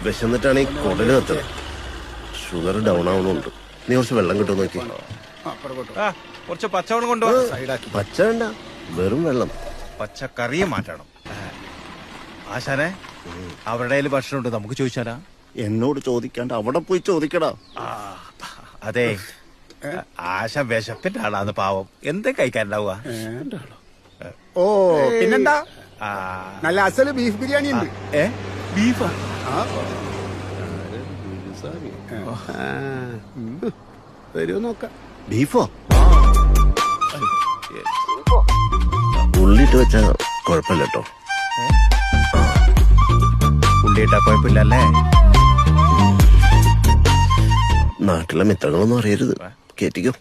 വിശന്നിട്ടാണ് ഈ കുടല് കത്തത്. Sugar down ആവണുണ്ട്. നീ കുറച്ച് വെള്ളം കിട്ടുമോ നോക്കി. കുറച്ച് പച്ചവെള്ളം കൊണ്ടുപോകാം. പച്ച വേണ്ട, വെറും വെള്ളം. പച്ചക്കറിയെ മാറ്റണം. ആശാനെ, അവരുടെ കയ്യിൽ ഭക്ഷണം ഉണ്ട്, നമുക്ക് ചോദിച്ചാലാ? എന്നോട് ചോദിക്കാണ്ട് അവിടെ പോയി ചോദിക്കടാ. അതെ, ആശ വിശപ്പിന്റെ ആളാന്ന് പാവം. എന്താ കഴിക്കാനുണ്ടാവുക? ഓ പിന്നെന്താ, നല്ല അസല് ബീഫ് ബിരിയാണി ഉണ്ട്. ബീഫാ? വരുമോ നോക്കാം. ബീഫോ? ഉള്ളിട്ട് വെച്ചാ കുഴപ്പമില്ല കേട്ടോ. ഉള്ളിയിട്ടാ കുഴപ്പമില്ലല്ലേ? നാട്ടിലെ മിത്രങ്ങളൊന്നും അറിയരുത്. കേറ്റിക്കോ.